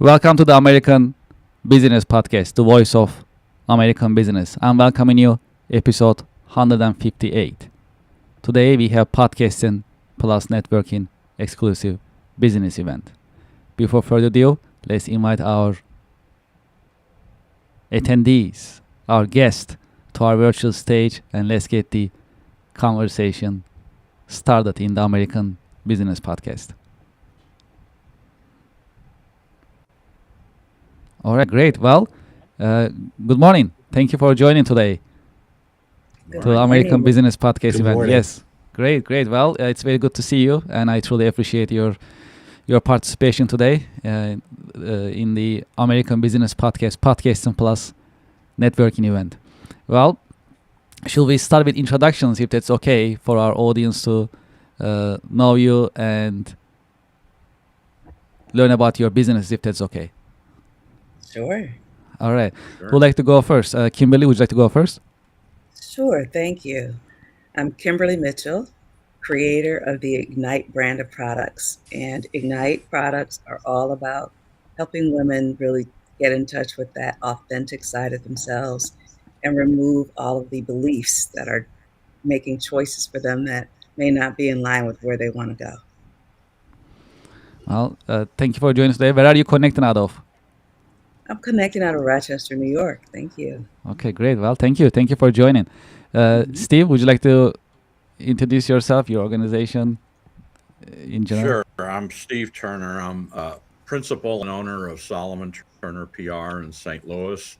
Welcome to the American Business Podcast, the voice of American business. I'm welcoming you, episode 158. Today we have podcasting plus networking exclusive business event. Before further ado, let's invite our attendees, our guests, to our virtual stage, and let's get the conversation started in the American Business Podcast. All right, great. Well, good morning. Thank you for joining today Good to the American morning. Business Podcast Good event. morning. Yes, great. Well, it's very good to see you, and I truly appreciate your participation today in the American Business Podcast, Podcasting Plus networking event. Well, should we start with introductions, if that's okay, for our audience to know you and learn about your business, if that's okay? Sure. All right. Sure. Who'd like to go first? Kimberly, would you like to go first? Sure. Thank you. I'm Kimberly Mitchell, creator of the Ignite brand of products. And Ignite products are all about helping women really get in touch with that authentic side of themselves and remove all of the beliefs that are making choices for them that may not be in line with where they want to go. Well, thank you for joining us today. Where are you connecting out of? I'm connecting out of Rochester, New York. Thank you. Okay, great. Well, thank you. Thank you for joining. Steve, would you like to introduce yourself, your organization in general? Sure. I'm Steve Turner. I'm principal and owner of Solomon Turner PR in St. Louis.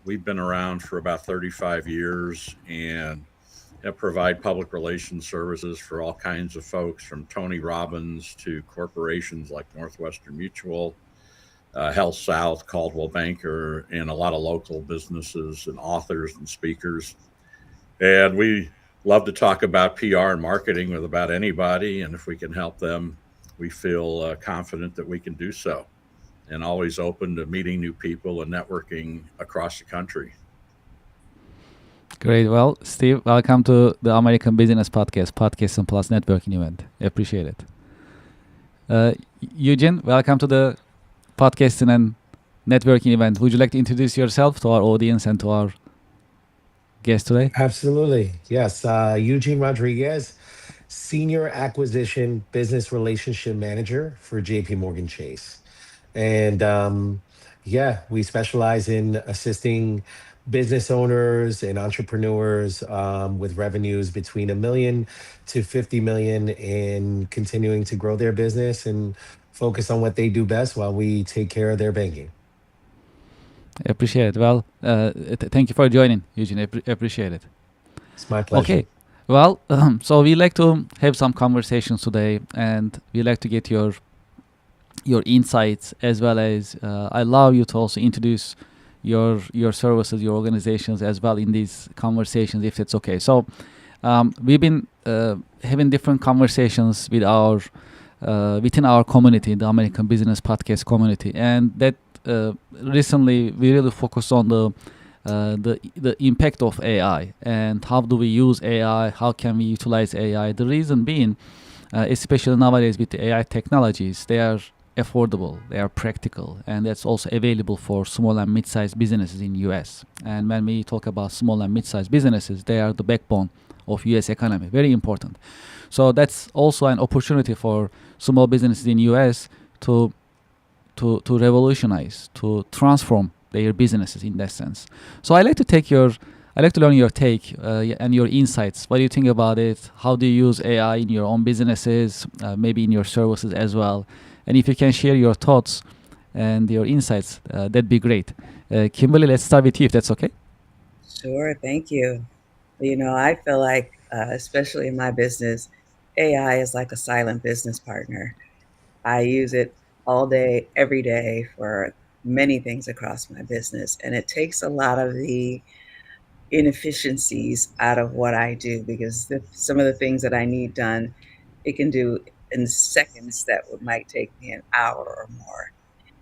We've been around for about 35 years and provide public relations services for all kinds of folks, from Tony Robbins to corporations like Northwestern Mutual, Health South, Caldwell Banker, and a lot of local businesses and authors and speakers. And we love to talk about PR and marketing with about anybody. And if we can help them, we feel confident that we can do so. And always open to meeting new people and networking across the country. Great. Well, Steve, welcome to the American Business Podcast, Podcasting Plus networking event. Appreciate it. Eugene, welcome to the podcasting and networking event. Would you like to introduce yourself to our audience and to our guest today? Absolutely. Yes. Eugene Rodriguez, Senior Acquisition Business Relationship Manager for JP Morgan Chase. And we specialize in assisting business owners and entrepreneurs with revenues between 1 million to 50 million and continuing to grow their business and focus on what they do best while we take care of their banking. Appreciate it. Well, thank you for joining, Eugene. Appreciate it. It's my pleasure. Okay. Well, so we like to have some conversations today, and we like to get your insights, as well as I allow you to also introduce your services, your organizations as well in these conversations, if that's okay. So we've been having different conversations with our within our community, the American Business Podcast community, and that recently we really focus on the impact of AI and how do we use AI, how can we utilize AI. The reason being, especially nowadays with the AI technologies, they are affordable, they are practical, and that's also available for small and mid-sized businesses in US. And when we talk about small and mid-sized businesses, they are the backbone of US economy, very important. So that's also an opportunity for small businesses in US to revolutionize, to transform their businesses in that sense. So I like to learn your take and your insights. What do you think about it? How do you use AI in your own businesses, maybe in your services as well? And if you can share your thoughts and your insights, that'd be great. Kimberly, let's start with you, if that's okay. Sure. Thank you. I feel like, especially in my business, AI is like a silent business partner. I use it all day, every day for many things across my business. And it takes a lot of the inefficiencies out of what I do, because some of the things that I need done, it can do in seconds that might take me an hour or more.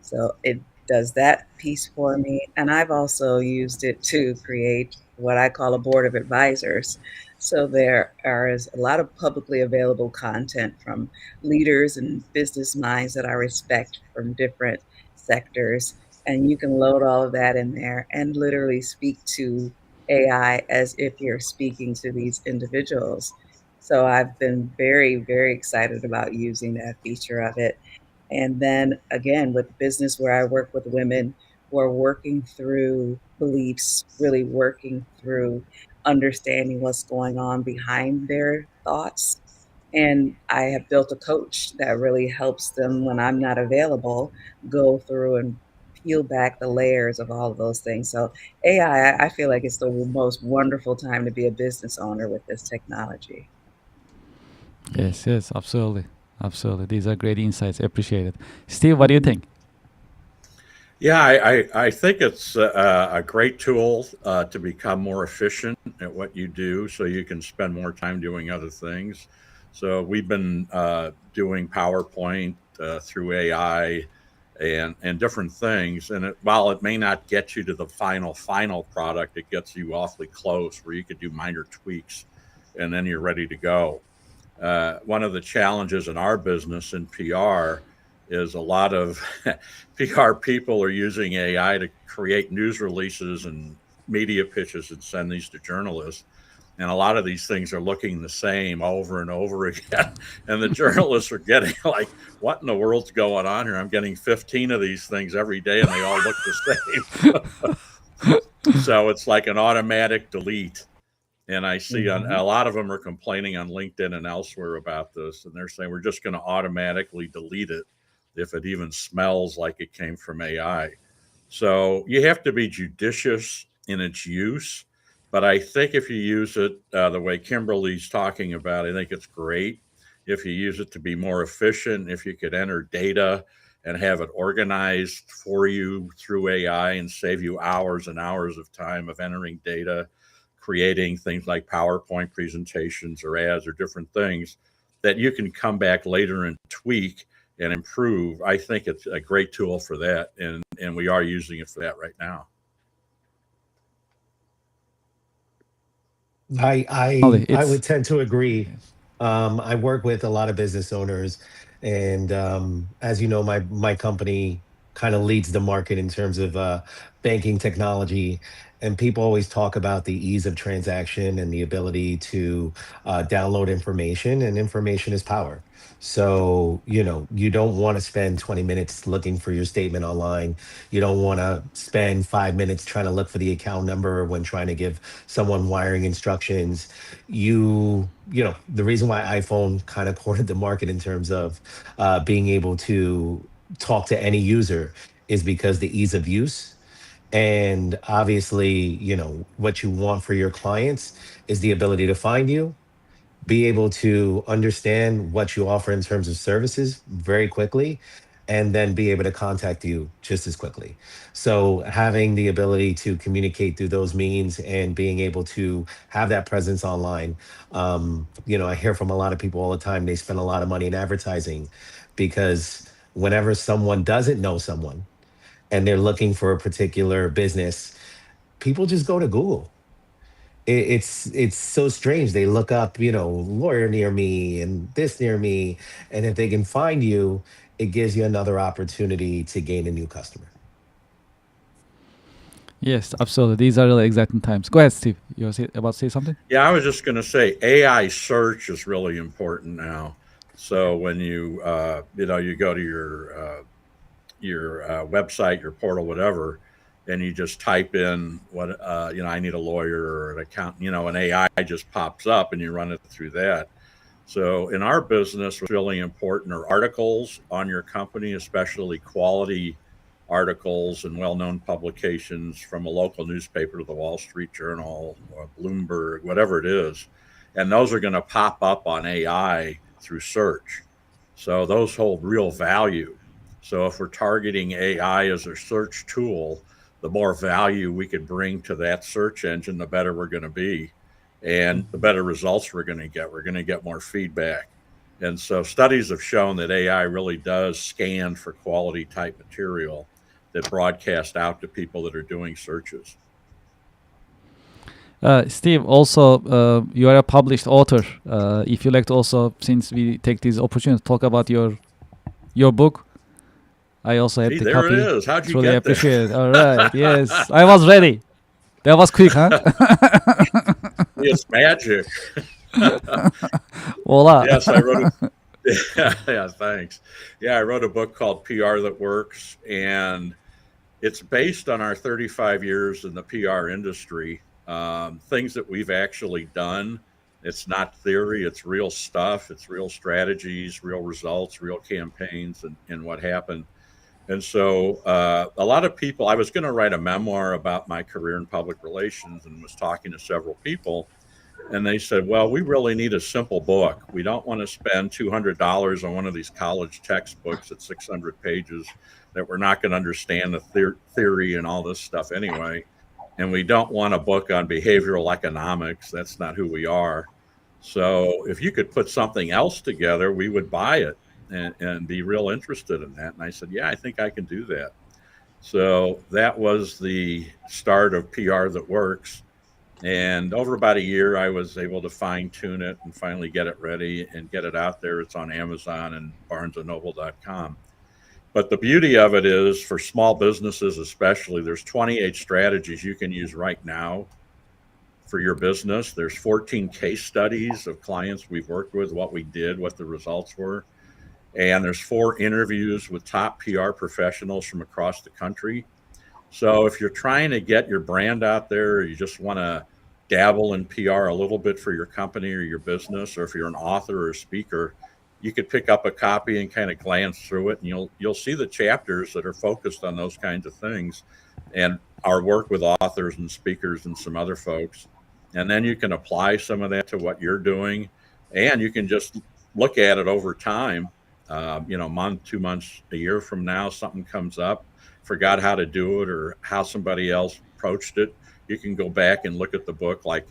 So it does that piece for me. And I've also used it to create what I call a board of advisors. So is a lot of publicly available content from leaders and business minds that I respect from different sectors. And you can load all of that in there and literally speak to AI as if you're speaking to these individuals. So I've been very, very excited about using that feature of it. And then again, with business where I work with women who are working through beliefs, really working through understanding what's going on behind their thoughts. And I have built a coach that really helps them when I'm not available go through and peel back the layers of all of those things. So AI, I feel like it's the most wonderful time to be a business owner with this technology. Yes, yes, absolutely. Absolutely. These are great insights. Appreciate it. Steve, what do you think? Yeah, I think it's a great tool to become more efficient at what you do so you can spend more time doing other things. So we've been doing PowerPoint through AI and different things. And while it may not get you to the final product, it gets you awfully close where you could do minor tweaks and then you're ready to go. One of the challenges in our business in PR is a lot of PR people are using AI to create news releases and media pitches and send these to journalists. And a lot of these things are looking the same over and over again. And the journalists are getting like, what in the world's going on here? I'm getting 15 of these things every day and they all look the same. So it's like an automatic delete. And I see a lot of them are complaining on LinkedIn and elsewhere about this. And they're saying we're just going to automatically delete it if it even smells like it came from AI. So you have to be judicious in its use. But I think if you use it the way Kimberly's talking about, I think it's great. If you use it to be more efficient, if you could enter data and have it organized for you through AI and save you hours and hours of time of entering data, creating things like PowerPoint presentations or ads or different things that you can come back later and tweak and improve. I think it's a great tool for that, and we are using it for that right now. I would tend to agree. I work with a lot of business owners, and as you know, my company kind of leads the market in terms of banking technology. And people always talk about the ease of transaction and the ability to download information, and information is power. So, you don't want to spend 20 minutes looking for your statement online. You don't want to spend 5 minutes trying to look for the account number when trying to give someone wiring instructions. The reason why iPhone kind of cornered the market in terms of being able to talk to any user is because the ease of use. And obviously, what you want for your clients is the ability to find you, be able to understand what you offer in terms of services very quickly, and then be able to contact you just as quickly. So having the ability to communicate through those means and being able to have that presence online. I hear from a lot of people all the time, they spend a lot of money in advertising because whenever someone doesn't know someone and they're looking for a particular business, people just go to Google. It's so strange. They look up, lawyer near me and this near me, and if they can find you, it gives you another opportunity to gain a new customer. Yes, absolutely. These are really exciting times. Go ahead, Steve. You were about to say something? Yeah, I was just going to say AI search is really important now. So when you you go to your website, your portal, whatever, and you just type in what I need a lawyer or an accountant, an AI just pops up and you run it through that. So in our business, what's really important are articles on your company, especially quality articles and well-known publications from a local newspaper to the Wall Street Journal or Bloomberg, whatever it is. And those are going to pop up on AI through search. So those hold real value. So if we're targeting AI as a search tool, the more value we could bring to that search engine, the better we're going to be. And the better results we're going to get. We're going to get more feedback. And so studies have shown that AI really does scan for quality type material that broadcast out to people that are doing searches. Steve, also, you are a published author. If you like to also, since we take this opportunity to talk about your book, I also have Gee, the there it copy. is. How'd It's you really get there? appreciated. All right. Yes, I was ready. That was quick, huh? It's magic. Voila. Yes, I wrote a yeah, thanks. Yeah, I wrote a book called PR That Works, and it's based on our 35 years in the PR industry, things that we've actually done. It's not theory, it's real stuff, it's real strategies, real results, real campaigns, and what happened. And so a lot of people, I was going to write a memoir about my career in public relations and was talking to several people. And they said, well, we really need a simple book. We don't want to spend $200 on one of these college textbooks at 600 pages that we're not going to understand the theory and all this stuff anyway. And we don't want a book on behavioral economics. That's not who we are. So if you could put something else together, we would buy it and be real interested in that. And I said, yeah, I think I can do that. So that was the start of PR That Works. And over about a year, I was able to fine tune it and finally get it ready and get it out there. It's on Amazon and barnesandnoble.com. But the beauty of it is, for small businesses especially, there's 28 strategies you can use right now for your business. There's 14 case studies of clients we've worked with, what we did, what the results were. And there's 4 interviews with top PR professionals from across the country. So if you're trying to get your brand out there, or you just want to dabble in PR a little bit for your company or your business, or if you're an author or a speaker, you could pick up a copy and kind of glance through it, and you'll see the chapters that are focused on those kinds of things and our work with authors and speakers and some other folks. And then you can apply some of that to what you're doing, and you can just look at it over time. Month, 2 months, a year from now, something comes up, forgot how to do it or how somebody else approached it. You can go back and look at the book like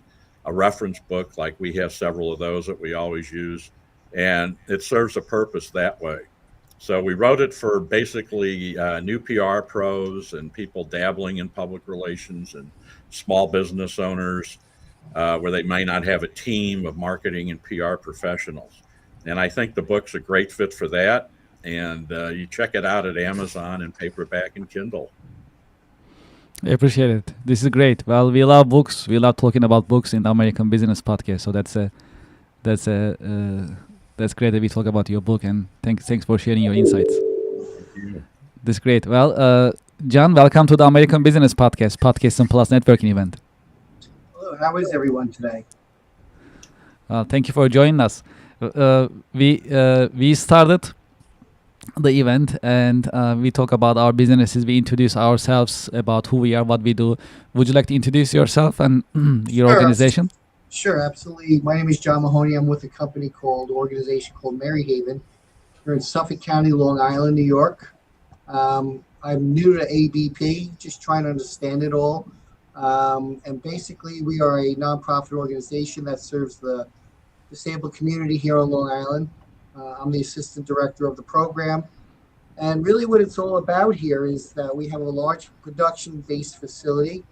a reference book, like we have several of those that we always use, and it serves a purpose that way. So we wrote it for basically new PR pros and people dabbling in public relations and small business owners where they may not have a team of marketing and PR professionals. And I think the book's a great fit for that. And you check it out at Amazon in paperback and Kindle. I appreciate it. This is great. Well, we love books. We love talking about books in the American Business Podcast. So that's great that we talk about your book. And thanks for sharing your insights. Thank you. This is great. Well, John, welcome to the American Business Podcast, Podcast and Plus networking event. Hello, how is everyone today? Thank you for joining us. We started the event and we talk about our businesses. We introduce ourselves about who we are, what we do. Would you like to introduce yourself and your organization? Sure, absolutely. My name is John Mahoney. I'm with a organization called Maryhaven. We're in Suffolk County, Long Island, New York. I'm new to ABP, just trying to understand it all. And basically, we are a nonprofit organization that serves the disabled community here on Long Island. I'm the assistant director of the program. And really what it's all about here is that we have a large production-based facility.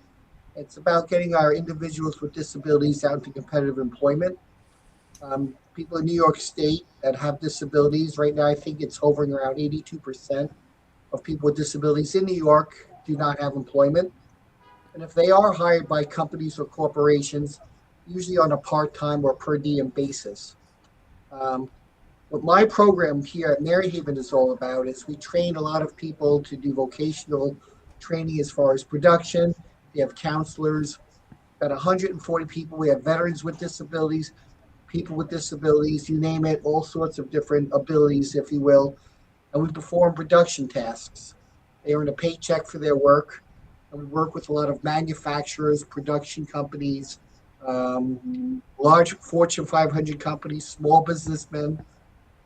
It's about getting our individuals with disabilities out into competitive employment. People in New York State that have disabilities, right now I think it's hovering around 82% of people with disabilities in New York do not have employment. And if they are hired by companies or corporations, usually on a part-time or per diem basis. What my program here at Maryhaven is all about is we train a lot of people to do vocational training as far as production. We have counselors, about 140 people. We have veterans with disabilities, people with disabilities, you name it, all sorts of different abilities, if you will. And we perform production tasks. They earn a paycheck for their work. And we work with a lot of manufacturers, production companies, large Fortune 500 companies, small businessmen,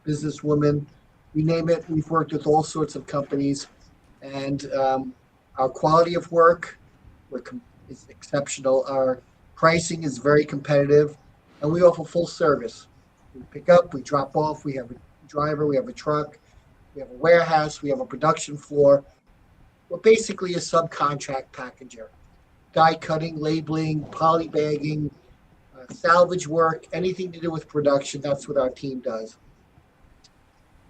businesswomen, you name it. We've worked with all sorts of companies, and our quality of work is exceptional. Our pricing is very competitive, and we offer full service. We pick up, we drop off, we have a driver, we have a truck, we have a warehouse, we have a production floor. We're basically a subcontract packager. die cutting, labeling, poly bagging, salvage work, anything to do with production. That's what our team does.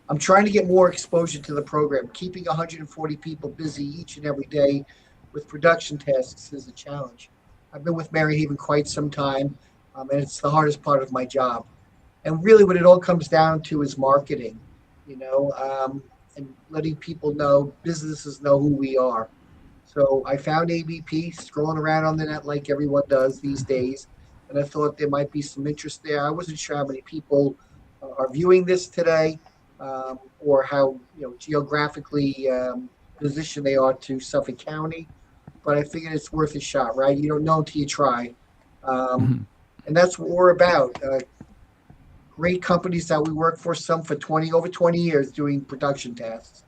I'm trying to get more exposure to the program. Keeping 140 people busy each and every day with production tasks is a challenge. I've been with Mary Haven quite some time, and it's the hardest part of my job. And really, what it all comes down to is marketing, and letting people know, businesses know who we are. So I found ABP scrolling around on the net like everyone does these days, and I thought there might be some interest there. I wasn't sure how many people are viewing this today, or how geographically positioned they are to Suffolk County, but I figured it's worth a shot, right? You don't know until you try, and that's what we're about. Great companies that we work for, some for over 20 years doing production tasks.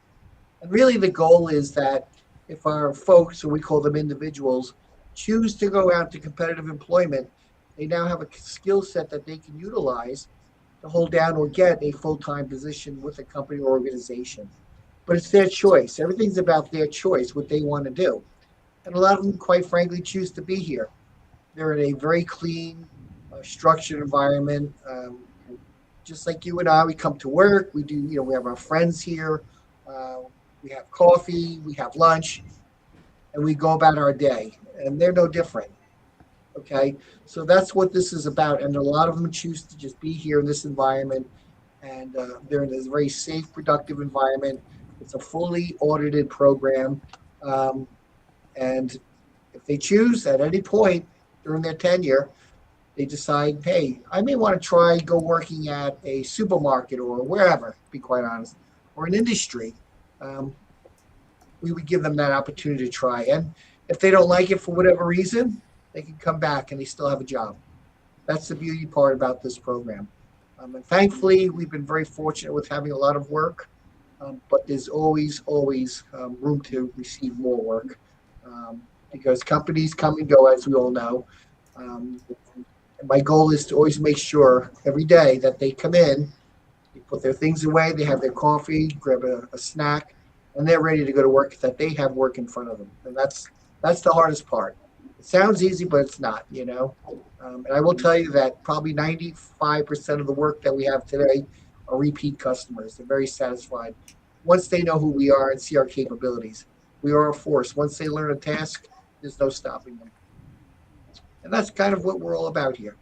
And really the goal is that if our folks, or we call them individuals, choose to go out to competitive employment, they now have a skill set that they can utilize to hold down or get a full-time position with a company or organization. But it's their choice. Everything's about their choice, what they want to do. And a lot of them, quite frankly, choose to be here. They're in a very clean, structured environment. Just like you and I, we come to work, we do, we have our friends here, we have coffee, we have lunch, and we go about our day, and they're no different. Okay, so that's what this is about, and a lot of them choose to just be here in this environment, and they're in this very safe, productive environment. It's a fully audited program, and if they choose at any point during their tenure, they decide, hey, I may want to try go working at a supermarket or wherever, to be quite honest, or an industry. We would give them that opportunity to try. And if they don't like it for whatever reason, they can come back and they still have a job. That's the beauty part about this program. And thankfully, we've been very fortunate with having a lot of work, but there's always room to receive more work, because companies come and go, as we all know. And my goal is to always make sure every day that they come in, they put their things away, they have their coffee, grab a snack, and they're ready to go to work, that they have work in front of them. And that's the hardest part. It sounds easy, but it's not, And I will tell you that probably 95% of the work that we have today are repeat customers. They're very satisfied. Once they know who we are and see our capabilities, we are a force. Once they learn a task, there's no stopping them. And that's kind of what we're all about here.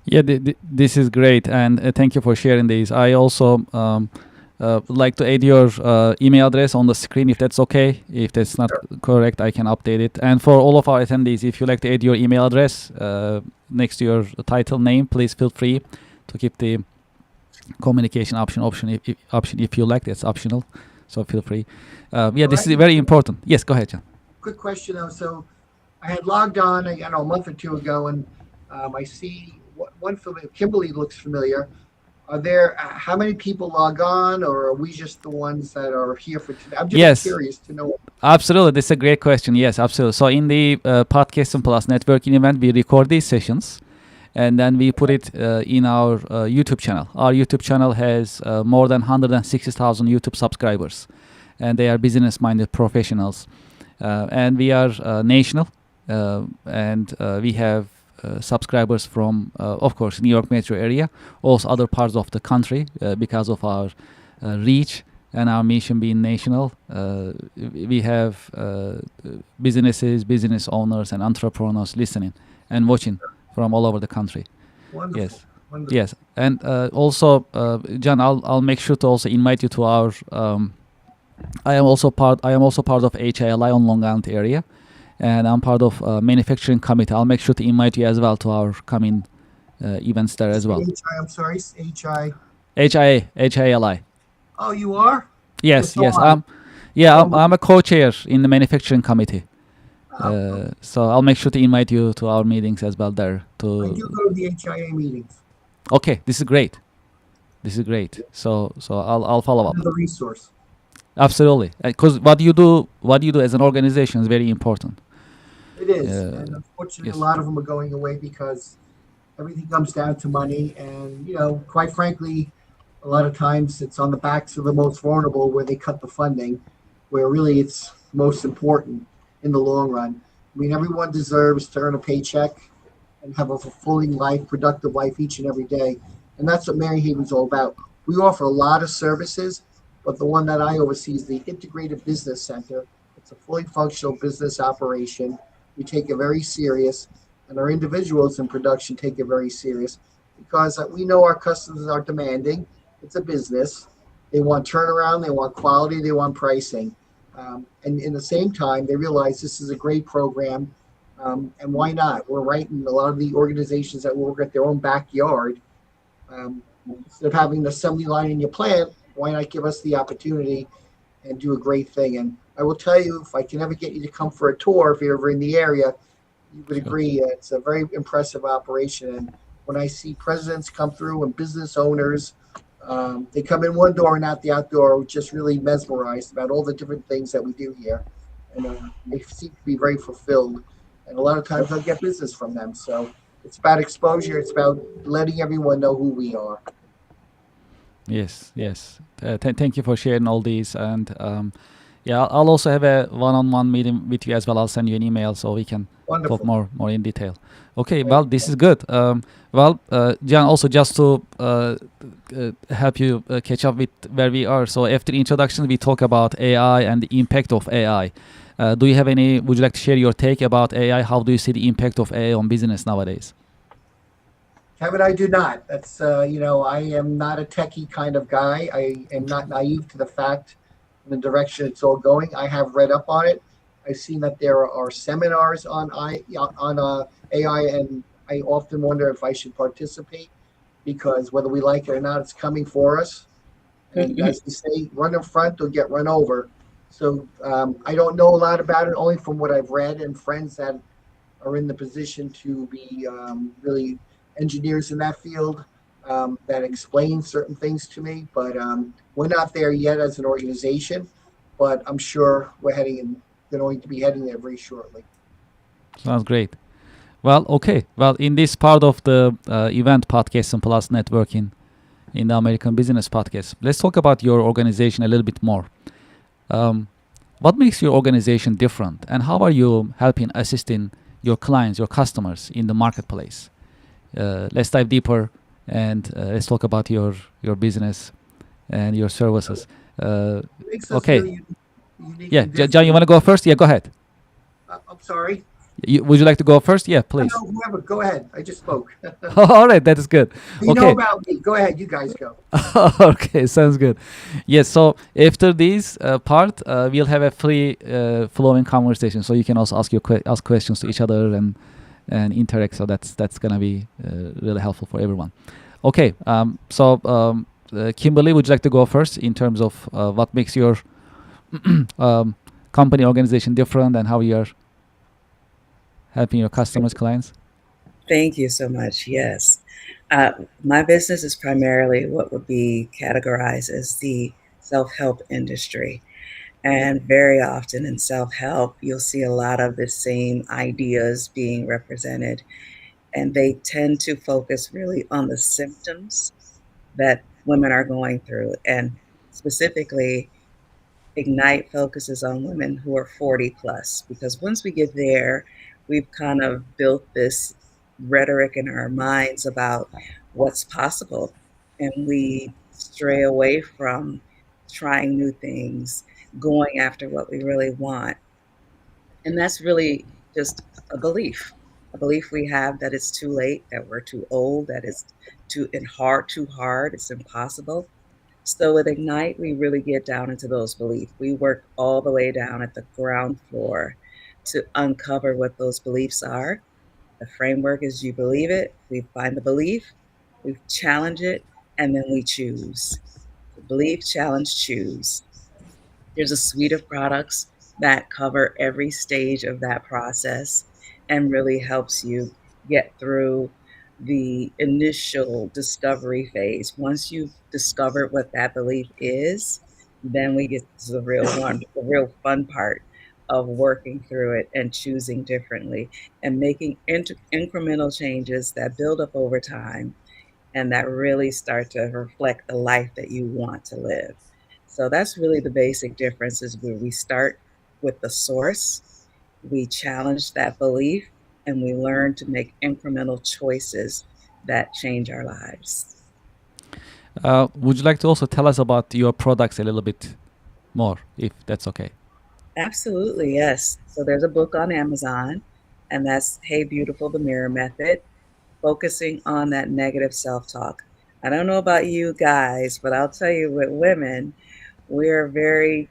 Yeah, this is great, and thank you for sharing these. I also like to add your email address on the screen, if that's okay. If that's not correct, I can update it. And for all of our attendees, if you like to add your email address next to your title name, please feel free to keep the communication option if you like. That's optional, so feel free. This is very important. Yes, go ahead, John. Quick question though. So I had logged on, a month or two ago, and I see one familiar. Kimberly looks familiar. Are there how many people log on, or are we just the ones that are here for today? I'm just curious to know. Absolutely, this is a great question. Yes, absolutely. So in the Podcast Plus networking event, we record these sessions, and then we put it in our YouTube channel. Our YouTube channel has more than 160,000 YouTube subscribers, and they are business-minded professionals, and we are national. And we have subscribers from, of course, New York metro area, also other parts of the country, because of our reach and our mission being national. We have business owners and entrepreneurs listening and watching from all over the country. Wonderful. Yes. Wonderful. Yes, and also, John, I'll make sure to also invite you to our. I am also part of HILI on Long Island area, and I'm part of manufacturing committee. I'll make sure to invite you as well to our coming events there as well. I'm sorry, HILI. Oh, you are? Yes. I'm a co-chair in the manufacturing committee. So I'll make sure to invite you to our meetings as well there. I do go to the HIA meetings. Okay, this is great. So I'll follow up. Another resource. Absolutely, because what you do as an organization is very important. It is, and unfortunately, a lot of them are going away because everything comes down to money. And quite frankly, a lot of times it's on the backs of the most vulnerable where they cut the funding, where really it's most important in the long run. I mean, everyone deserves to earn a paycheck and have a fulfilling life, productive life each and every day. And that's what Mary Haven's all about. We offer a lot of services, but the one that I oversee is the Integrated Business Center. It's a fully functional business operation. We take it very serious, and our individuals in production take it very serious because we know our customers are demanding. It's a business. They want turnaround, they want quality, they want pricing. And in the same time, they realize this is a great program. And why not? We're right in a lot of the organizations that work at their own backyard. Instead of having an assembly line in your plant, why not give us the opportunity and do a great thing? And I will tell you, if I can ever get you to come for a tour, if you're ever in the area, you would agree it's a very impressive operation. And when I see presidents come through and business owners, they come in one door and out the outdoor, just really mesmerized about all the different things that we do here. And they seem to be very fulfilled. And a lot of times I'll get business from them. So it's about exposure. It's about letting everyone know who we are. Yes, yes. Thank you for sharing all these. And yeah, I'll also have a one-on-one meeting with you as well. I'll send you an email so we can Wonderful. talk more in detail. Okay, well, this is good. John, also just to help you catch up with where we are. So after introduction, we talk about AI and the impact of AI. Would you like to share your take about AI? How do you see the impact of AI on business nowadays? Kevin, I do not. That's, I am not a techie kind of guy. I am not naive to the fact and the direction it's all going. I have read up on it. I've seen that there are seminars on AI, and I often wonder if I should participate because whether we like it or not, it's coming for us. And as we say, run in front or get run over. So I don't know a lot about it, only from what I've read and friends that are in the position to be really engineers in that field that explain certain things to me. But we're not there yet as an organization, but I'm sure we're going to be heading there very shortly. Sounds great. Well, okay. Well, in this part of the event podcast and plus networking in the American Business Podcast, let's talk about your organization a little bit more. What makes your organization different, and how are you helping assisting your clients, your customers in the marketplace? Let's dive deeper and let's talk about your business and your services. Okay. Really unique Yeah, and different. John, you want to go first? Yeah, go ahead. I'm sorry. Would you like to go first? Yeah, please. No, whoever, go ahead. I just spoke. All right, that is good. You know Okay. about me. Go ahead. You guys go. Okay, sounds good. Yes, so after this part, we'll have a free flowing conversation, so you can also ask questions to each other and interact. So that's gonna be really helpful for everyone. Okay, Kimberly, would you like to go first in terms of what makes your company organization different and how you're helping your customers, clients? Thank you so much. Yes. My business is primarily what would be categorized as the self-help industry. And very often in self-help, you'll see a lot of the same ideas being represented. And they tend to focus really on the symptoms that women are going through. And specifically, Ignite focuses on women who are 40 plus, because once we get there, we've kind of built this rhetoric in our minds about what's possible. And we stray away from trying new things, going after what we really want. And that's really just a belief we have that it's too late, that we're too old, that it's too hard, it's impossible. So with Ignite, we really get down into those beliefs. We work all the way down at the ground floor to uncover what those beliefs are. The framework is you believe it, we find the belief, we challenge it, and then we choose. Believe, challenge, choose. There's a suite of products that cover every stage of that process and really helps you get through the initial discovery phase. Once you've discovered what that belief is, then we get to the real fun part of working through it and choosing differently and making incremental changes that build up over time and that really start to reflect the life that you want to live. So that's really the basic difference, is where we start with the source we challenge that belief, and we learn to make incremental choices that change our lives. Would you like to also tell us about your products a little bit more, if that's okay? Absolutely, yes. So there's a book on Amazon, and that's Hey Beautiful, the Mirror Method, focusing on that negative self-talk. I don't know about you guys, but I'll tell you, with women, we're very,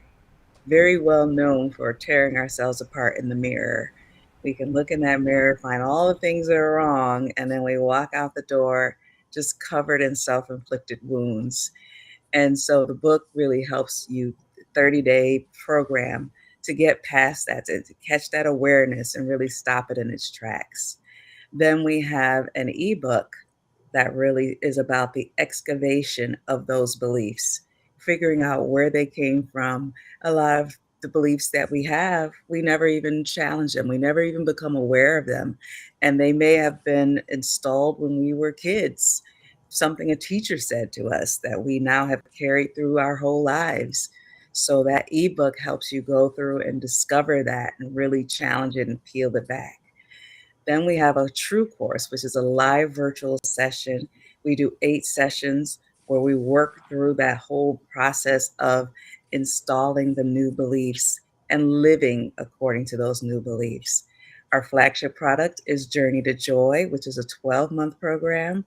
very well known for tearing ourselves apart in the mirror. We can look in that mirror, find all the things that are wrong, and then we walk out the door just covered in self-inflicted wounds. And so the book really helps you, 30-day program, to get past that, to catch that awareness and really stop it in its tracks. Then we have an ebook that really is about the excavation of those beliefs, figuring out where they came from. A lot of the beliefs that we have, we never even challenge them. We never even become aware of them. And they may have been installed when we were kids, something a teacher said to us that we now have carried through our whole lives. So that ebook helps you go through and discover that and really challenge it and peel it back. Then we have a true course, which is a live virtual session. We do 8 sessions where we work through that whole process of installing the new beliefs and living according to those new beliefs. Our flagship product is Journey to Joy, which is a 12-month program.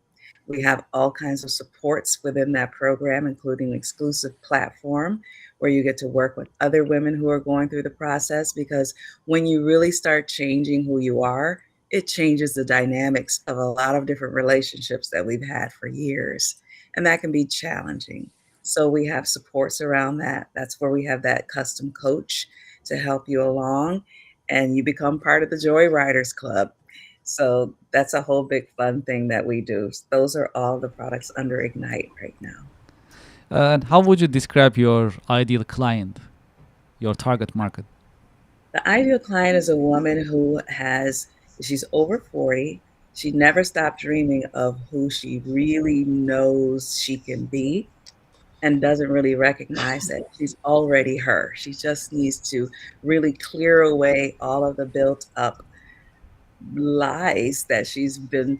We have all kinds of supports within that program, including an exclusive platform where you get to work with other women who are going through the process, because when you really start changing who you are, it changes the dynamics of a lot of different relationships that we've had for years. And that can be challenging. So we have supports around that. That's where we have that custom coach to help you along, and you become part of the Joy Riders Club. So that's a whole big fun thing that we do. Those are all the products under Ignite right now. And how would you describe your ideal client, your target market? The ideal client is a woman who she's over 40. She never stopped dreaming of who she really knows she can be, and doesn't really recognize that she's already her. She just needs to really clear away all of the built up lies that she's been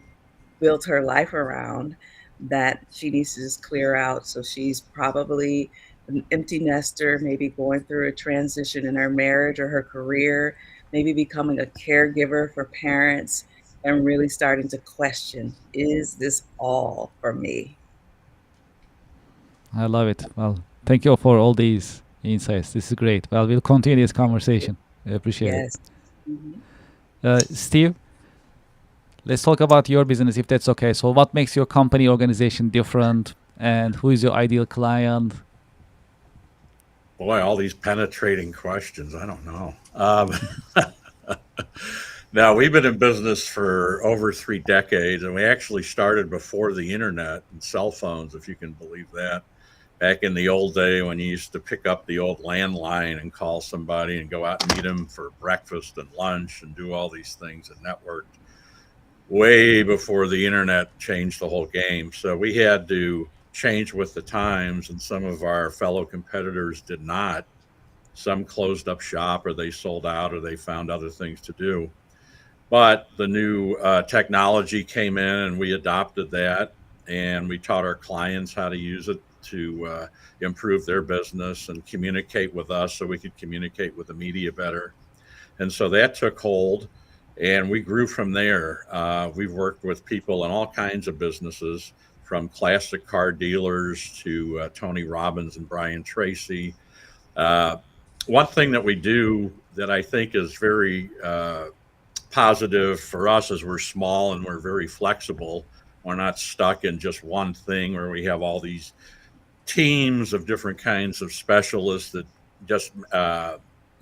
built her life around, that she needs to just clear out. So she's probably an empty nester, maybe going through a transition in her marriage or her career, maybe becoming a caregiver for parents, and really starting to question, is this all for me? I love it. Well, thank you for all these insights. This is great. Well, we'll continue this conversation. I appreciate Yes. it. Steve, let's talk about your business, if that's okay. So what makes your company organization different, and who is your ideal client? Boy, all these penetrating questions. I don't know. Now, we've been in business for over 3 decades, and we actually started before the internet and cell phones, if you can believe that. Back in the old day when you used to pick up the old landline and call somebody and go out and meet them for breakfast and lunch and do all these things and networked, way before the internet changed the whole game. So we had to change with the times, and some of our fellow competitors did not. Some closed up shop, or they sold out, or they found other things to do. But the new technology came in, and we adopted that, and we taught our clients how to use it to improve their business and communicate with us so we could communicate with the media better. And so that took hold, and we grew from there. We've worked with people in all kinds of businesses, from classic car dealers to Tony Robbins and Brian Tracy. One thing that we do that I think is very positive for us is we're small and we're very flexible. We're not stuck in just one thing where we have all these teams of different kinds of specialists that just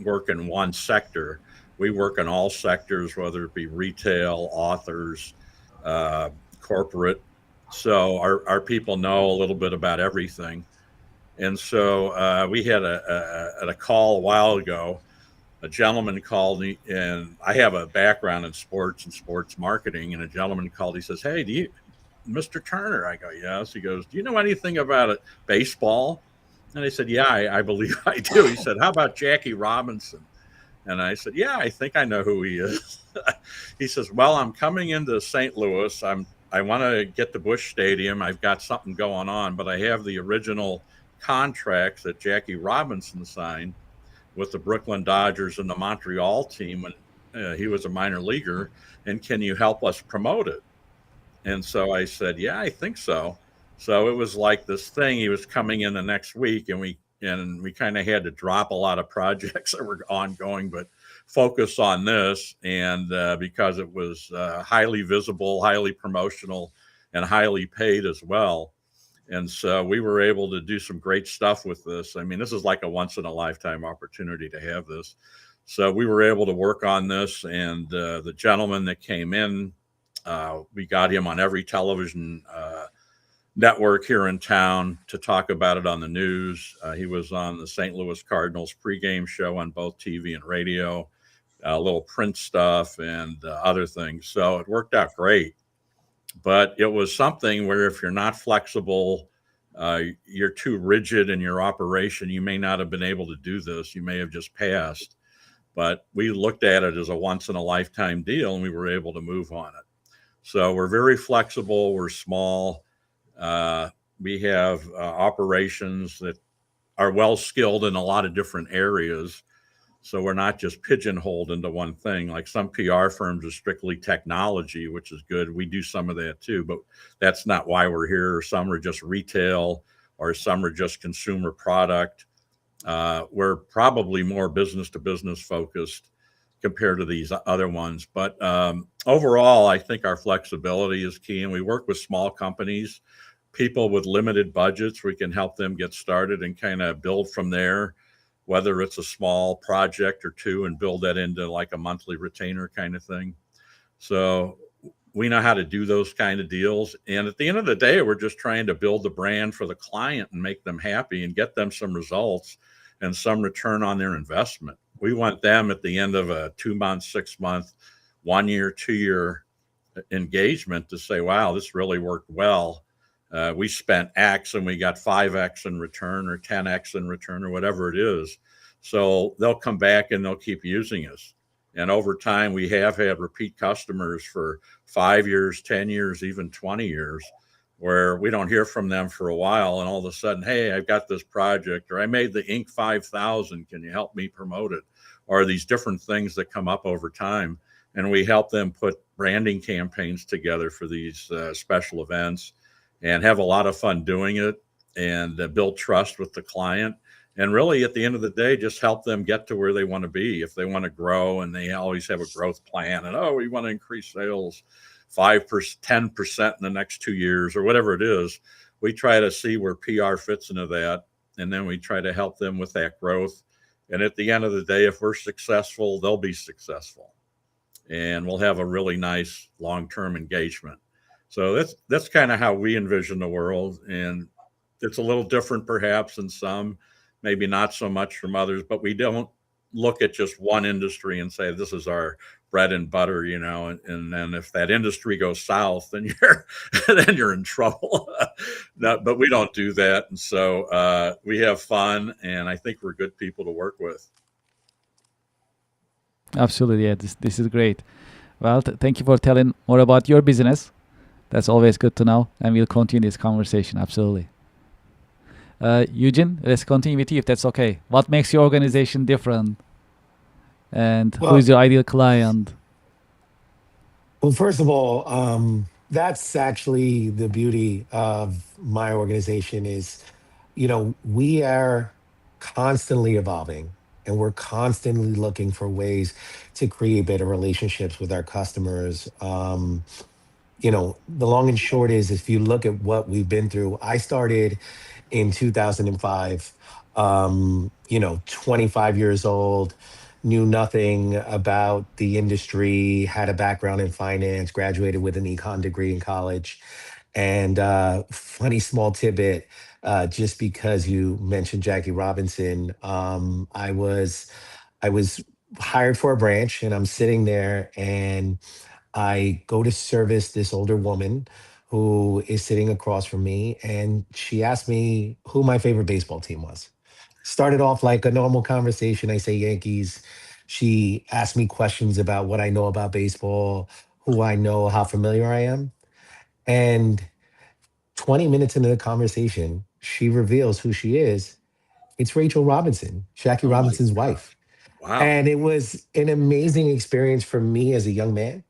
work in one sector. We work in all sectors, whether it be retail, authors, corporate. So our people know a little bit about everything. And so we had a call a while ago. A gentleman called me, and I have a background in sports and sports marketing. And a gentleman called. He says, "Hey, do you, Mr. Turner?" I go, "Yes." He goes, "Do you know anything about it, baseball?" And I said, "Yeah, I believe I do." He said, "How about Jackie Robinson?" And I said, yeah, I think I know who he is. He says, well, I'm coming into St. Louis. I want to get to Busch Stadium. I've got something going on, but I have the original contracts that Jackie Robinson signed with the Brooklyn Dodgers and the Montreal team when he was a minor leaguer. And can you help us promote it? And so I said, yeah, I think so. So it was like this thing. He was coming in the next week, and we kind of had to drop a lot of projects that were ongoing, but focus on this. And because it was highly visible, highly promotional, and highly paid as well. And so we were able to do some great stuff with this. I mean, this is like a once in a lifetime opportunity to have this. So we were able to work on this, and the gentleman that came in, we got him on every television network here in town to talk about it on the news. He was on the St. Louis Cardinals pregame show on both TV and radio, a little print stuff and other things. So it worked out great. But it was something where if you're not flexible, you're too rigid in your operation, you may not have been able to do this. You may have just passed. But we looked at it as a once in a lifetime deal, and we were able to move on it. So we're very flexible. We're small. We have operations that are well skilled in a lot of different areas. So we're not just pigeonholed into one thing. Like some PR firms are strictly technology, which is good. We do some of that too, but that's not why we're here. Some are just retail, or some are just consumer product. We're probably more business to business focused compared to these other ones. But overall, I think our flexibility is key. And we work with small companies, people with limited budgets. We can help them get started and kind of build from there, whether it's a small project or two, and build that into like a monthly retainer kind of thing. So we know how to do those kind of deals. And at the end of the day, we're just trying to build the brand for the client and make them happy and get them some results and some return on their investment. We want them at the end of a 2 month, 6 month, 1 year, 2 year engagement to say, wow, this really worked well. We spent X and we got 5X in return, or 10X in return, or whatever it is. So they'll come back and they'll keep using us. And over time, we have had repeat customers for 5 years, 10 years, even 20 years, where we don't hear from them for a while. And all of a sudden, hey, I've got this project, or I made the Inc. 5000. Can you help me promote it? Or these different things that come up over time. And we help them put branding campaigns together for these special events, and have a lot of fun doing it, and build trust with the client. And really, at the end of the day, just help them get to where they want to be. If they want to grow, and they always have a growth plan, and, oh, we want to increase sales 5%, 10% in the next 2 years, or whatever it is, we try to see where PR fits into that. And then we try to help them with that growth. And at the end of the day, if we're successful, they'll be successful. And we'll have a really nice long-term engagement. So that's kind of how we envision the world. And it's a little different perhaps in some, maybe not so much from others, but we don't look at just one industry and say, this is our bread and butter, and then if that industry goes south, then you're in trouble. No, but we don't do that. And so we have fun, and I think we're good people to work with. Absolutely. Yeah, this is great. Well, thank you for telling more about your business. That's always good to know, and we'll continue this conversation. Absolutely. Eugene, let's continue with you if that's okay. What makes your organization different? And who is your ideal client? Well, first of all, that's actually the beauty of my organization is, we are constantly evolving, and we're constantly looking for ways to create better relationships with our customers. The long and short is, if you look at what we've been through, I started in 2005, 25 years old, knew nothing about the industry, had a background in finance, graduated with an econ degree in college. And funny small tidbit, just because you mentioned Jackie Robinson, I was hired for a branch, and I'm sitting there, and I go to service this older woman who is sitting across from me, and she asked me who my favorite baseball team was. Started off like a normal conversation. I say Yankees. She asked me questions about what I know about baseball, who I know, how familiar I am. And 20 minutes into the conversation, she reveals who she is. It's Rachel Robinson, Jackie Oh my Robinson's God. wife. Wow. And it was an amazing experience for me as a young man,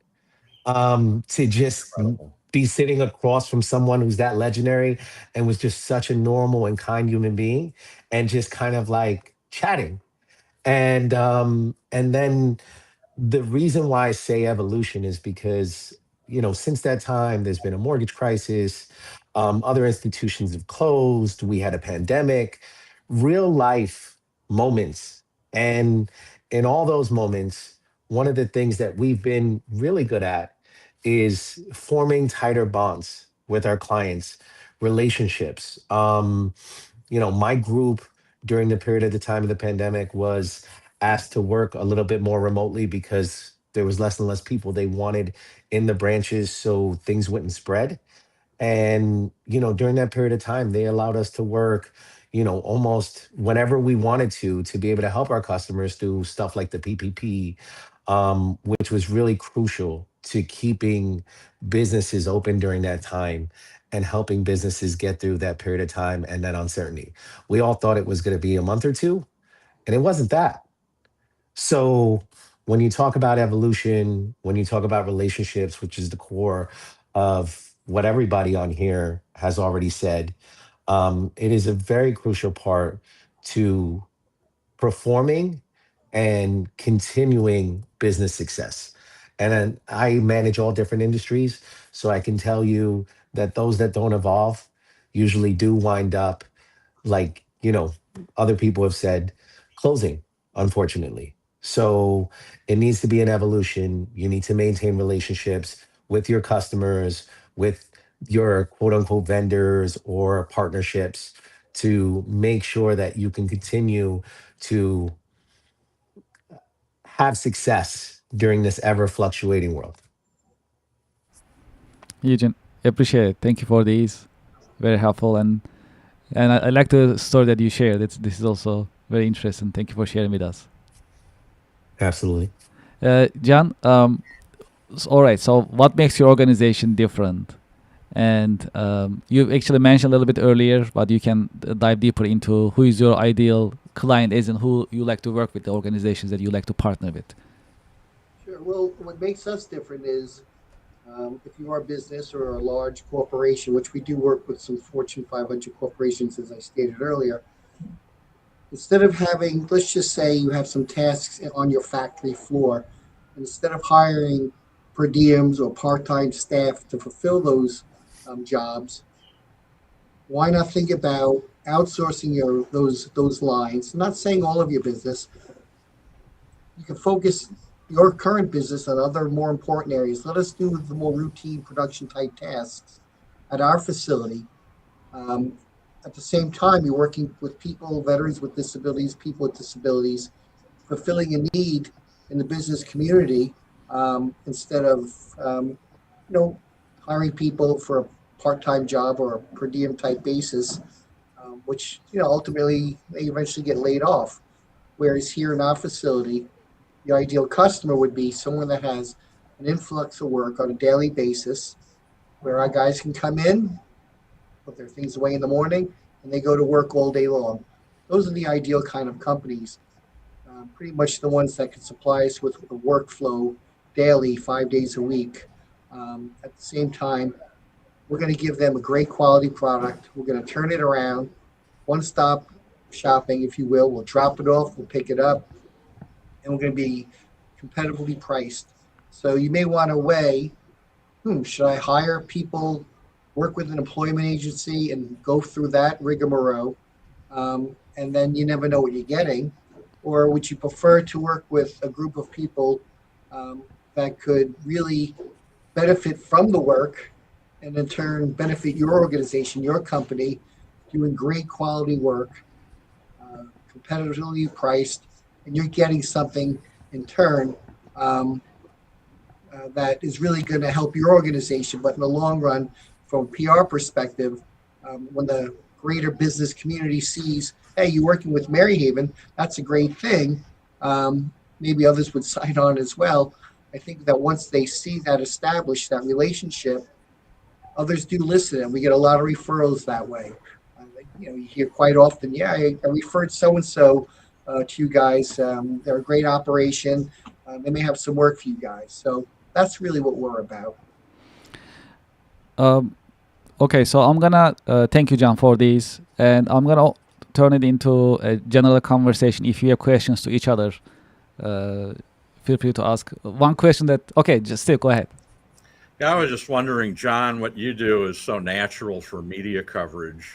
to just Incredible. be sitting across from someone who's that legendary and was just such a normal and kind human being, and just kind of like chatting. And then the reason why I say evolution is because, since that time, there's been a mortgage crisis. Other institutions have closed. We had a pandemic, real life moments. And in all those moments, one of the things that we've been really good at is forming tighter bonds with our clients, relationships. My group during the period of the time of the pandemic was asked to work a little bit more remotely because there was less and less people they wanted in the branches so things wouldn't spread. And during that period of time they allowed us to work almost whenever we wanted to be able to help our customers through stuff like the PPP, which was really crucial to keeping businesses open during that time and helping businesses get through that period of time and that uncertainty. We all thought it was going to be a month or two, and it wasn't that. So when you talk about evolution, when you talk about relationships, which is the core of what everybody on here has already said, it is a very crucial part to performing and continuing business success. And then I manage all different industries, so I can tell you that those that don't evolve usually do wind up, like other people have said, closing, unfortunately. So it needs to be an evolution. You need to maintain relationships with your customers, with your quote unquote vendors or partnerships, to make sure that you can continue to have success during this ever fluctuating world. Eugene, appreciate it. Thank you for these. Very helpful, and I like the story that you shared. This is also very interesting. Thank you for sharing with us. Absolutely. John, all right. So, what makes your organization different? And you actually mentioned a little bit earlier, but you can dive deeper into who is your ideal client is and who you like to work with, the organizations that you like to partner with. Sure. Well, what makes us different is if you are a business or a large corporation, which we do work with some Fortune 500 corporations, as I stated earlier, instead of having, let's just say you have some tasks on your factory floor, instead of hiring per diems or part-time staff to fulfill those jobs, why not think about outsourcing those lines? I'm not saying all of your business. You can focus your current business on other more important areas. Let us do the more routine production type tasks at our facility. At the same time, you're working with people, veterans with disabilities, people with disabilities, fulfilling a need in the business community, instead of hiring people for a part-time job or a per diem type basis, which ultimately they eventually get laid off. Whereas here in our facility, the ideal customer would be someone that has an influx of work on a daily basis, where our guys can come in, put their things away in the morning, and they go to work all day long. Those are the ideal kind of companies. Pretty much the ones that can supply us with a workflow daily, 5 days a week. At the same time, we're going to give them a great quality product. We're going to turn it around, one-stop shopping, if you will. We'll drop it off, we'll pick it up, and we're going to be competitively priced. So you may want to weigh, should I hire people, work with an employment agency and go through that rigmarole, and then you never know what you're getting? Or would you prefer to work with a group of people that could really benefit from the work and in turn benefit your organization, your company, doing great quality work, competitively priced, and you're getting something in turn that is really going to help your organization. But in the long run, from a PR perspective, when the greater business community sees, hey, you're working with Maryhaven, that's a great thing. maybe others would sign on as well. I think that once they see that established, that relationship, others do listen, and we get a lot of referrals that way. You hear quite often, yeah, I referred so and so to you guys. They're a great operation. They may have some work for you guys. So that's really what we're about. Okay, so I'm gonna thank you, John, for this, and I'm gonna turn it into a general conversation. If you have questions to each other, feel free to ask. One question that, okay, just still go ahead. Yeah, I was just wondering, John, what you do is so natural for media coverage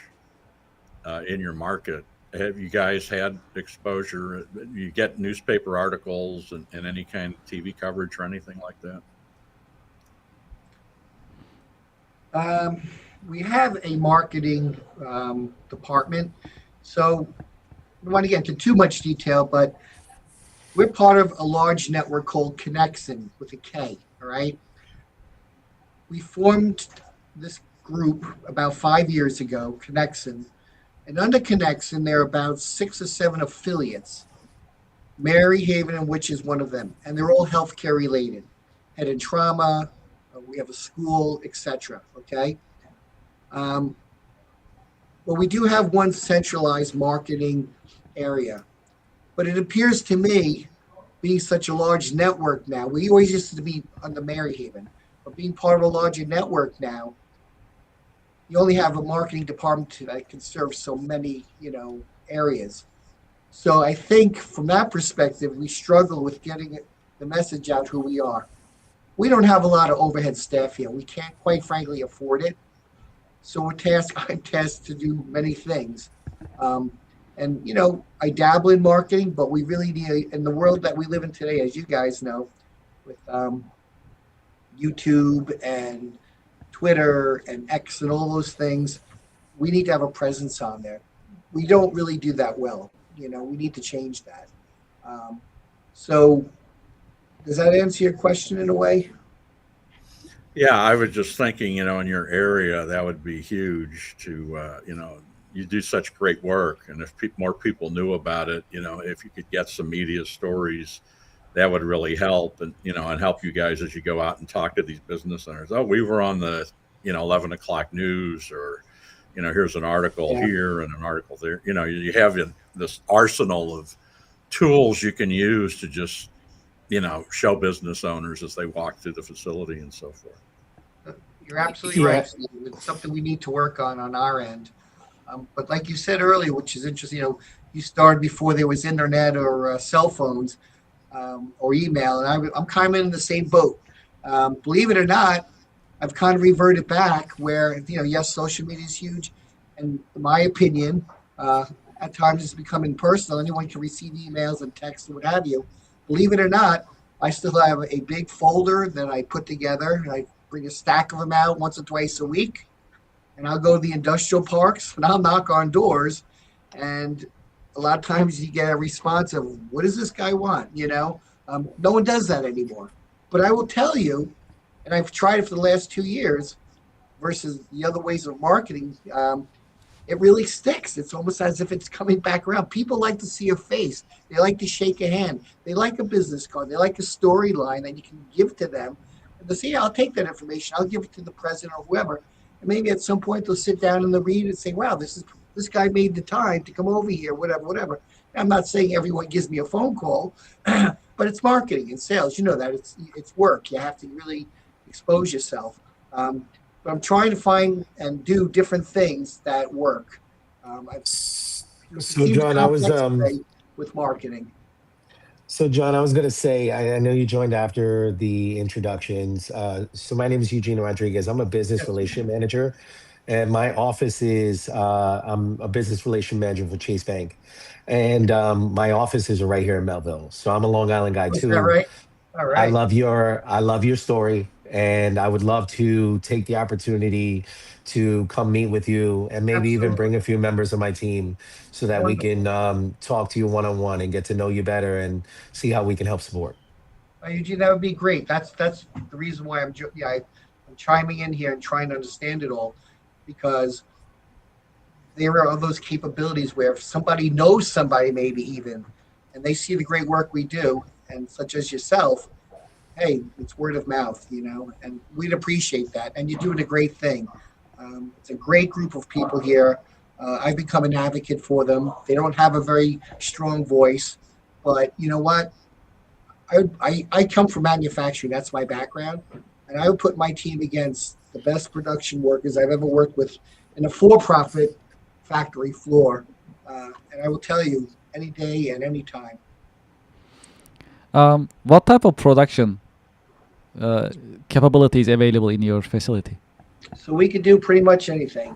in your market. Have you guys had exposure? You get newspaper articles and any kind of TV coverage or anything like that? We have a marketing department. So I don't want to get into too much detail, but we're part of a large network called Connexin with a K, all right? We formed this group about 5 years ago, Connexin. And under Connexin, there are about 6 or 7 affiliates, Mary Haven, which is one of them. And they're all healthcare related, head and trauma, we have a school, etc. Okay. Well, we do have one centralized marketing area, but it appears to me, being such a large network now, we always used to be under Mary Haven, but being part of a larger network now, you only have a marketing department that can serve so many, areas. So I think from that perspective, we struggle with getting the message out who we are. We don't have a lot of overhead staff here. We can't, quite frankly, afford it. So I'm tasked to do many things. And I dabble in marketing, but we really need, in the world that we live in today, as you guys know, with YouTube and Twitter and X and all those things, we need to have a presence on there. We don't really do that well. We need to change that. So does that answer your question in a way? Yeah, I was just thinking, in your area, that would be huge to, you do such great work. And if more people knew about it, if you could get some media stories, that would really help. And, and help you guys as you go out and talk to these business owners. Oh, we were on the, 11 o'clock news, or, here's an article here and an article there. You have this arsenal of tools you can use to just, show business owners as they walk through the facility and so forth. You're absolutely right, Steve. It's something we need to work on our end. But like you said earlier, which is interesting, you started before there was internet or cell phones or email, and I'm kind of in the same boat. Believe it or not, I've kind of reverted back where, yes, social media is huge. And in my opinion, at times it's becoming personal. Anyone can receive emails and texts and what have you. Believe it or not, I still have a big folder that I put together. I bring a stack of them out once or twice a week. And I'll go to the industrial parks and I'll knock on doors. And a lot of times you get a response of, what does this guy want? No one does that anymore. But I will tell you, and I've tried it for the last 2 years versus the other ways of marketing, it really sticks. It's almost as if it's coming back around. People like to see a face. They like to shake a hand. They like a business card. They like a storyline that you can give to them. And they say, yeah, I'll take that information. I'll give it to the president or whoever. And maybe at some point they'll sit down and they'll read and say, wow, this guy made the time to come over here, whatever. I'm not saying everyone gives me a phone call, but it's marketing and sales. You know that. It's work. You have to really expose yourself. But I'm trying to find and do different things that work. So John, I was with marketing. So John, I was going to say, I know you joined after the introductions. So my name is Eugene Rodriguez. I'm a business relation manager, and my office is I'm a business relation manager for Chase Bank, and my office is right here in Melville. So I'm a Long Island guy too. Is that right? All right. I love your story, and I would love to take the opportunity to come meet with you and maybe even bring a few members of my team so that we can talk to you one-on-one and get to know you better and see how we can help support. Eugene, that would be great. That's the reason why I'm chiming in here and trying to understand it all, because there are those capabilities where if somebody knows somebody maybe even, and they see the great work we do, and such as yourself, hey, it's word of mouth, and we'd appreciate that. And you're doing a great thing. It's a great group of people here. I've become an advocate for them. They don't have a very strong voice, but you know what? I come from manufacturing. That's my background. And I would put my team against the best production workers I've ever worked with in a for-profit factory floor. And I will tell you, any day and any time. What type of production capabilities available in your facility? So we can do pretty much anything.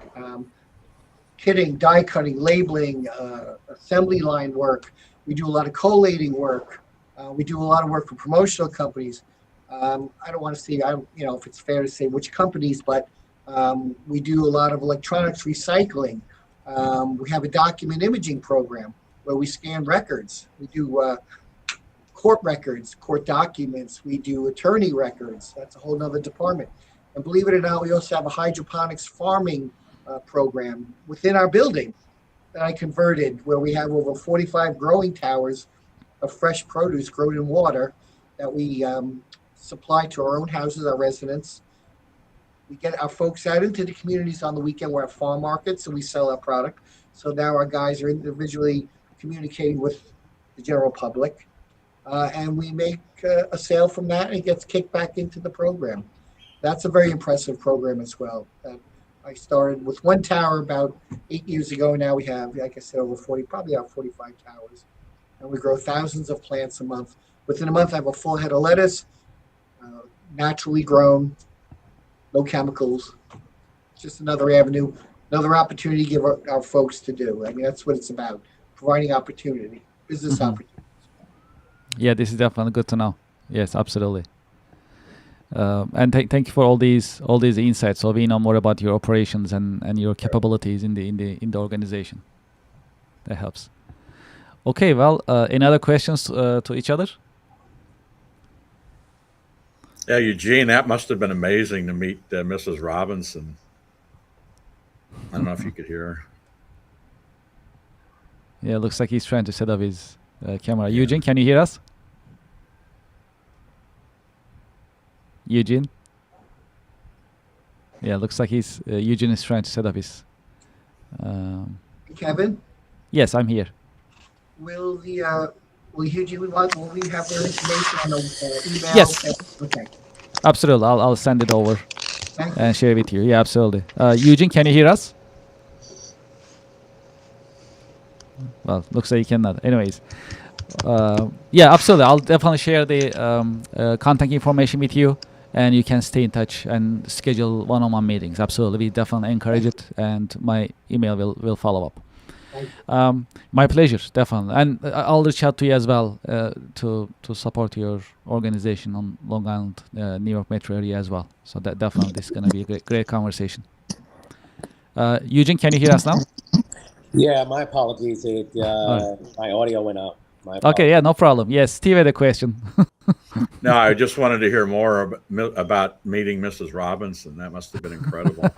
Kitting, die cutting, labeling, assembly line work. We do a lot of collating work. We do a lot of work for promotional companies. I don't want to say, if it's fair to say which companies, but we do a lot of electronics recycling. We have a document imaging program where we scan records. We do court records, court documents. We do attorney records. That's a whole nother department. And believe it or not, we also have a hydroponics farming program within our building that I converted, where we have over 45 growing towers of fresh produce grown in water that we supply to our own houses, our residents. We get our folks out into the communities on the weekend. We're at farm markets, so we sell our product. So now our guys are individually communicating with the general public. And we make a sale from that, and it gets kicked back into the program. That's a very impressive program as well. I started with one tower about 8 years ago. Now we have, like I said, over 40, probably about 45 towers. And we grow thousands of plants a month. Within a month, I have a full head of lettuce, naturally grown, no chemicals. Just another avenue, another opportunity to give our folks to do. I mean, that's what it's about, providing opportunity, business opportunity. Yeah, this is definitely good to know. Yes, absolutely. And thank you for all these insights. So we know more about your operations and your capabilities in the organization. That helps. Okay, well, any other questions to each other? Yeah, Eugene, that must have been amazing to meet Mrs. Robinson. I don't know if you could hear her. Yeah, looks like he's trying to set up his camera. Yeah. Eugene, can you hear us? Eugene? Yeah, looks like Eugene is trying to set up his... Kevin? Yes, I'm here. Will we have their information on the email? Yes. Okay. Absolutely. I'll send it over and share it with you. Yeah, absolutely. Eugene, can you hear us? Well, looks like you cannot. Anyways. Yeah, absolutely. I'll definitely share the contact information with you, and you can stay in touch and schedule one-on-one meetings. Absolutely. We definitely encourage it, and my email will follow up. My pleasure, definitely. And I'll reach out to you as well to support your organization on Long Island, New York metro area as well. So that definitely this is going to be a great conversation. Eugene, can you hear us now? Yeah, my apologies. My audio went out. Okay, yeah, no problem. Yes, Steve had a question. No, I just wanted to hear more about meeting Mrs. Robinson. That must have been incredible.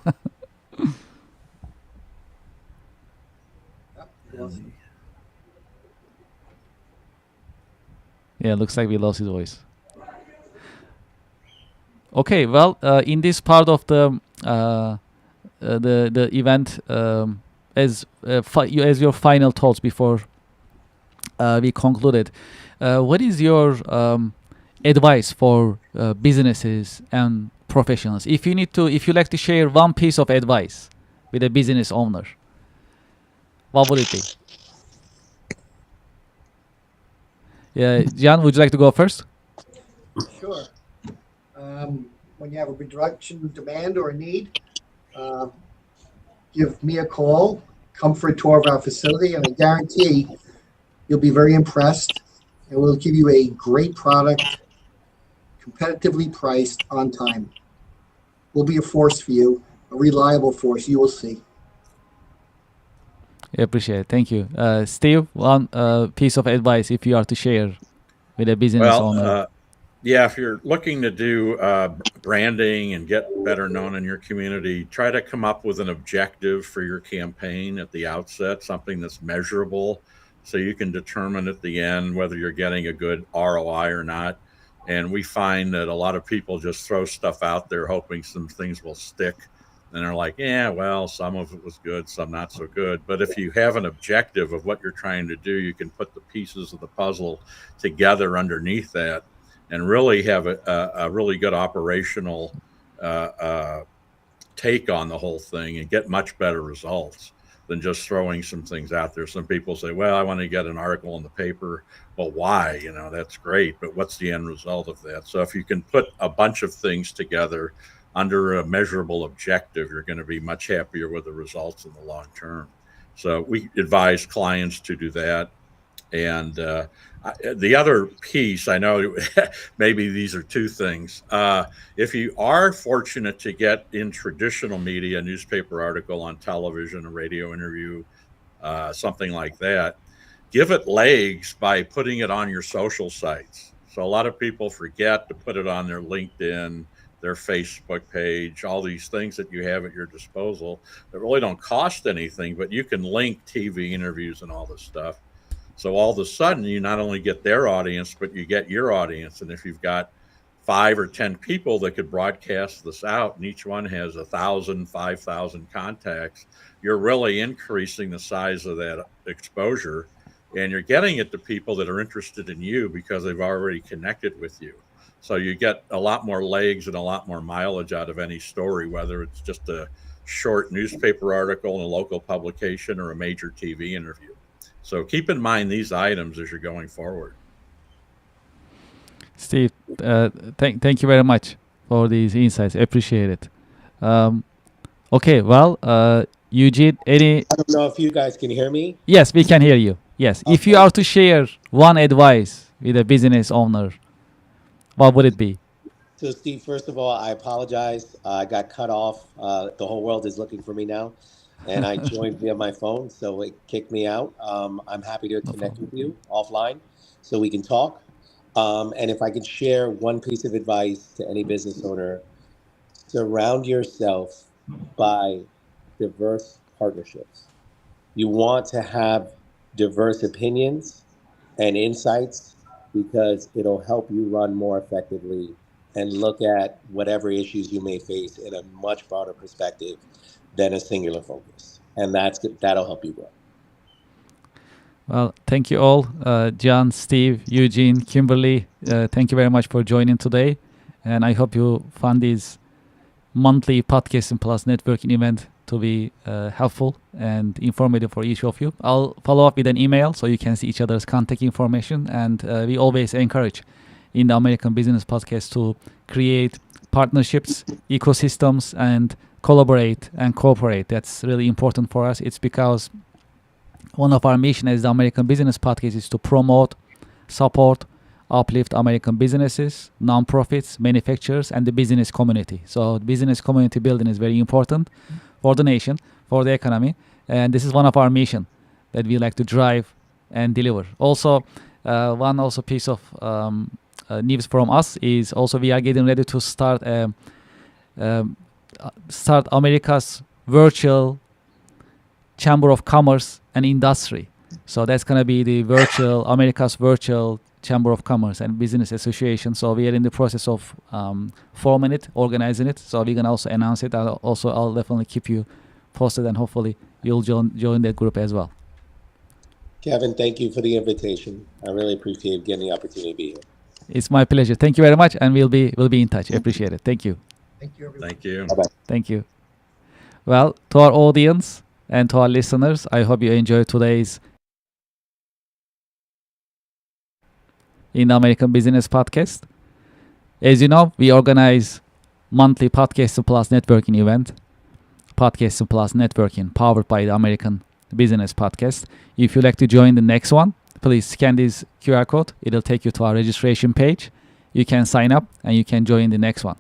Yeah, looks like we lost his voice. Okay, well, in this part of the event, as your final thoughts before we concluded, what is your advice for businesses and professionals? If you like to share one piece of advice with a business owner, what would it be? Yeah, John, would you like to go first? Sure. When you have a production demand or a need, give me a call, come for a tour of our facility, and I guarantee you'll be very impressed, and we'll give you a great product, competitively priced, on time. We'll be a force for you, a reliable force. You will see. I appreciate it. Thank you. Steve, one piece of advice if you are to share with a business owner. Yeah, if you're looking to do branding and get better known in your community, try to come up with an objective for your campaign at the outset, something that's measurable, so you can determine at the end whether you're getting a good ROI or not. And we find that a lot of people just throw stuff out there hoping some things will stick. And they're like, yeah, well, some of it was good, some not so good. But if you have an objective of what you're trying to do, you can put the pieces of the puzzle together underneath that and really have a really good operational take on the whole thing and get much better results than just throwing some things out there. Some people say, well, I want to get an article in the paper. Well, why? That's great, but what's the end result of that? So if you can put a bunch of things together under a measurable objective, you're going to be much happier with the results in the long term. So we advise clients to do that. And the other piece, I know maybe these are two things. If you are fortunate to get in traditional media, a newspaper article, on television, a radio interview, something like that, give it legs by putting it on your social sites. So a lot of people forget to put it on their LinkedIn, their Facebook page, all these things that you have at your disposal that really don't cost anything, but you can link TV interviews and all this stuff. So all of a sudden, you not only get their audience, but you get your audience. And if you've got 5 or 10 people that could broadcast this out, and each one has 1,000, 5,000 contacts, you're really increasing the size of that exposure. And you're getting it to people that are interested in you because they've already connected with you. So you get a lot more legs and a lot more mileage out of any story, whether it's just a short newspaper article in a local publication or a major TV interview. So keep in mind these items as you're going forward. Steve, thank you very much for these insights. Appreciate it. Okay, well, Eugene, I don't know if you guys can hear me. Yes, we can hear you. Yes. Okay. If you are to share one advice with a business owner, what would it be? So, Steve, first of all, I apologize. I got cut off. The whole world is looking for me now. And I joined via my phone, so it kicked me out. I'm happy to connect with you offline so we can talk. And if I could share one piece of advice to any business owner, surround yourself by diverse partnerships. You want to have diverse opinions and insights because it'll help you run more effectively and look at whatever issues you may face in a much broader perspective than a singular focus. And that'll help you grow. Well, thank you all. John, Steve, Eugene, Kimberly, thank you very much for joining today. And I hope you found this monthly Podcasting Plus networking event to be helpful and informative for each of you. I'll follow up with an email so you can see each other's contact information. And we always encourage in the American Business Podcast to create partnerships, ecosystems, and collaborate and cooperate. That's really important for us. It's because one of our mission as the American Business Podcast is to promote, support, uplift American businesses, nonprofits, manufacturers, and the business community. So business community building is very important for the nation, for the economy, and this is one of our mission that we like to drive and deliver. Also, one piece of news from us is also we are getting ready to start America's virtual Chamber of Commerce and Industry. So that's going to be the America's virtual Chamber of Commerce and Business Association. So we are in the process of forming it, organizing it. So we're going to also announce it. I'll definitely keep you posted, and hopefully you'll join that group as well. Kevin, thank you for the invitation. I really appreciate getting the opportunity to be here. It's my pleasure. Thank you very much, and we'll be in touch. Appreciate it. Thank you. Thank you, everyone. Thank you. Bye-bye. Thank you. Well, to our audience and to our listeners, I hope you enjoyed today's in the American Business Podcast. As you know, we organize monthly Podcasting Plus networking event, Podcasting Plus networking, powered by the American Business Podcast. If you'd like to join the next one, please scan this QR code. It'll take you to our registration page. You can sign up and you can join the next one.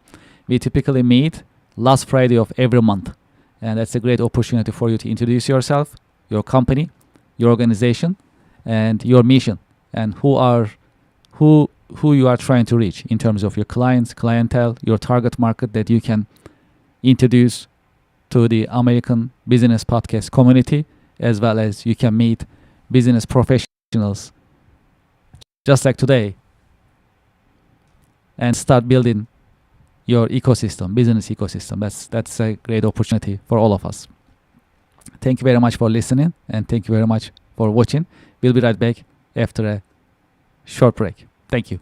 We typically meet last Friday of every month. And that's a great opportunity for you to introduce yourself, your company, your organization, and your mission, and who you are trying to reach in terms of your clients, clientele, your target market that you can introduce to the American Business Podcast community, as well as you can meet business professionals professionals just like today and start building your ecosystem, business ecosystem. That's a great opportunity for all of us. Thank you very much for listening, and thank you very much for watching. We'll be right back after a short break. Thank you.